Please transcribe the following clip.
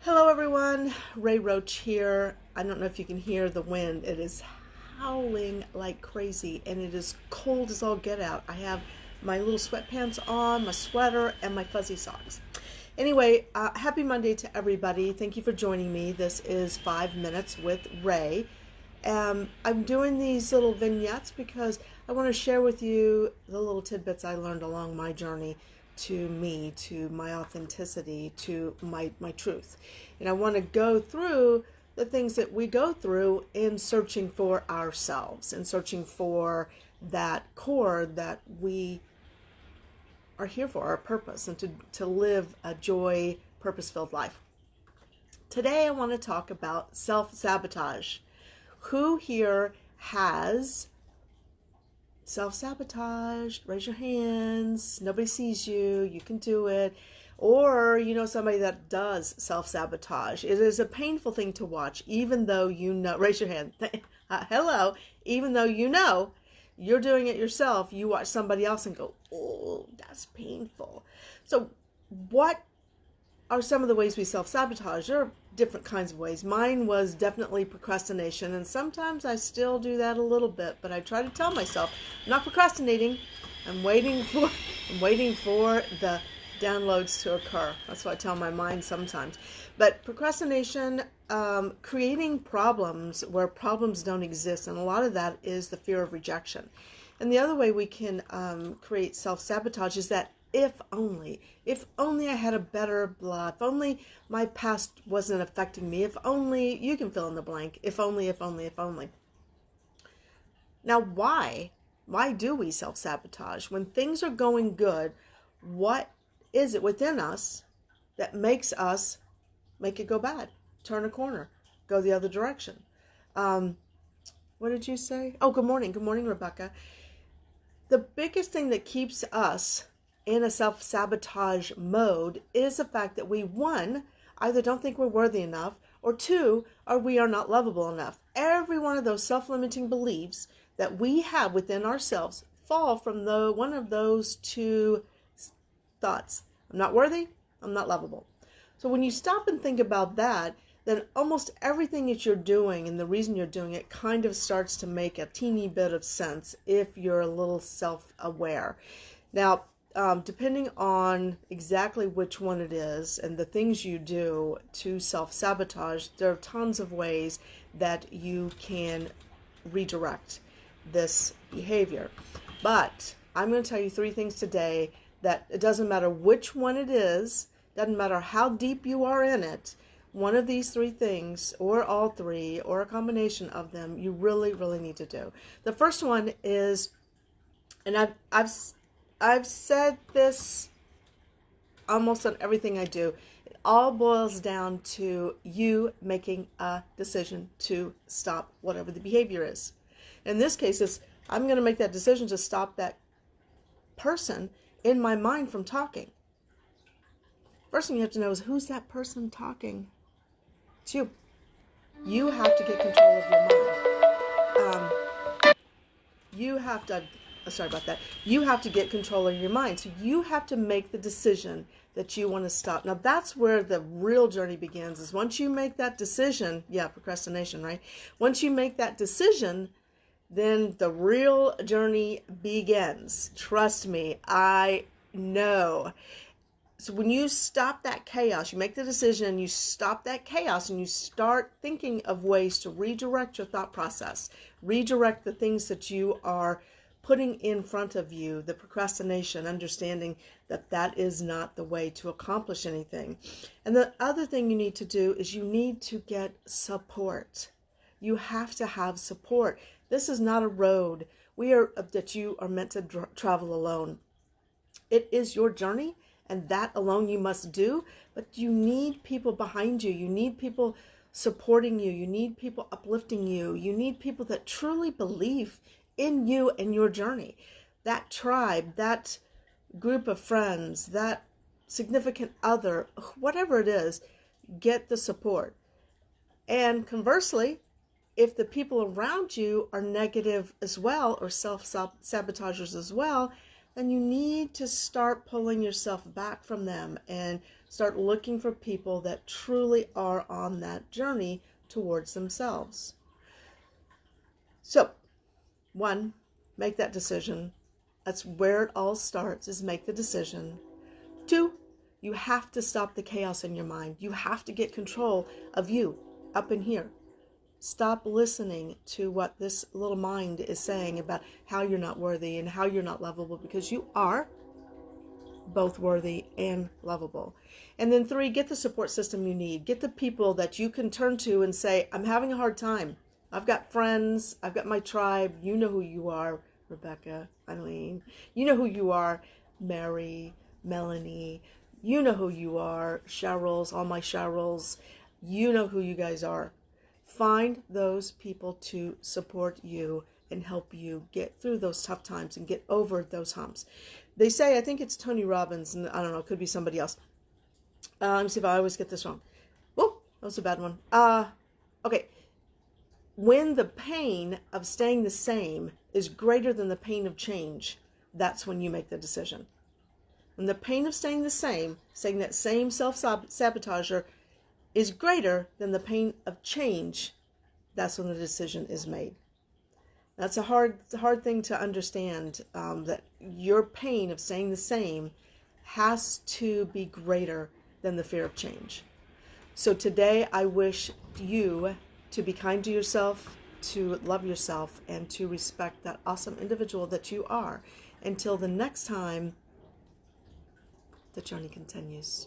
Hello everyone, Ray Roach here. I don't know if you can hear the wind. It is howling like crazy and it is cold as all get out. I have my little sweatpants on, my sweater, and my fuzzy socks. Anyway, happy Monday to everybody. Thank you for joining me. This is 5 Minutes with Ray. I'm doing these little vignettes because I want to share with you the little tidbits I learned along my journey to me, to my authenticity, to my truth. And I want to go through the things that we go through in searching for ourselves and searching for that core that we are here for, our purpose, and to live a joy, purpose-filled life. Today I want to talk about self-sabotage. Who here has self-sabotaged? Raise your hands. Nobody sees you. You can do it. Or you know somebody that does self-sabotage. It is a painful thing to watch, even though you know. Raise your hand. Hello. Even though you know you're doing it yourself, you watch somebody else and go, oh, that's painful. So what are some of the ways we self-sabotage? There are different kinds of ways. Mine was definitely procrastination, and sometimes I still do that a little bit, but I try to tell myself, I'm not procrastinating. I'm waiting for the downloads to occur. That's what I tell my mind sometimes. But procrastination, creating problems where problems don't exist, and a lot of that is the fear of rejection. And the other way we can create self-sabotage is that if only I had a better blah, if only my past wasn't affecting me, if only, you can fill in the blank, if only. Now, why do we self-sabotage? When things are going good, what is it within us that makes us make it go bad, turn a corner, go the other direction? What did you say? Oh, good morning, Rebecca. The biggest thing that keeps us in a self-sabotage mode is the fact that we, one, either don't think we're worthy enough, or two, or we are not lovable enough. Every one of those self-limiting beliefs that we have within ourselves fall from one of those two thoughts. I'm not worthy, I'm not lovable. So when you stop and think about that, then almost everything that you're doing and the reason you're doing it kind of starts to make a teeny bit of sense if you're a little self-aware. Now, depending on exactly which one it is and the things you do to self-sabotage, there are tons of ways that you can redirect this behavior. But I'm going to tell you 3 things today that it doesn't matter which one it is, doesn't matter how deep you are in it, one of these 3 things, or all 3, or a combination of them, you really, really need to do. The first one is, and I've said this almost on everything I do. It all boils down to you making a decision to stop whatever the behavior is. In this case, I'm going to make that decision to stop that person in my mind from talking. First thing you have to know is, who's that person talking? It's you. You have to get control of your mind. You have to... Sorry about that. You have to get control of your mind. So you have to make the decision that you want to stop. Now that's where the real journey begins, is once you make that decision, procrastination, right? Once you make that decision, then the real journey begins. Trust me, I know. So when you stop that chaos, you make the decision, you stop that chaos, and you start thinking of ways to redirect your thought process, redirect the things that you are putting in front of you, the procrastination, understanding that that is not the way to accomplish anything. And the other thing you need to do is you need to get support. You have to have support. This is not a road that you are meant to travel alone. It is your journey, and that alone you must do, but you need people behind you. You need people supporting you. You need people uplifting you. You need people that truly believe in you and your journey. That tribe, that group of friends, that significant other, whatever it is, get the support. And conversely, if the people around you are negative as well, or self-sabotagers as well, then you need to start pulling yourself back from them and Start looking for people that truly are on that journey towards themselves. So, one, make that decision. That's where it all starts, is make the decision. Two, you have to stop the chaos in your mind. You have to get control of you up in here. Stop listening to what this little mind is saying about how you're not worthy and how you're not lovable, because you are both worthy and lovable. And then three, get the support system you need. Get the people that you can turn to and say, I'm having a hard time. I've got friends. I've got my tribe. You know who you are, Rebecca, Eileen. You know who you are, Mary, Melanie. You know who you are, Cheryl's, all my Cheryl's. You know who you guys are. Find those people to support you and help you get through those tough times and get over those humps. They say, I think it's Tony Robbins, and I don't know, it could be somebody else. Let me see if I always get this wrong. Oh, that was a bad one. Okay. When the pain of staying the same is greater than the pain of change, that's when you make the decision. When the pain of staying the same, saying that same self-sabotager is greater than the pain of change, that's when the decision is made. That's a hard thing to understand, that your pain of staying the same has to be greater than the fear of change. So today I wish you to be kind to yourself, to love yourself, and to respect that awesome individual that you are. Until the next time, the journey continues.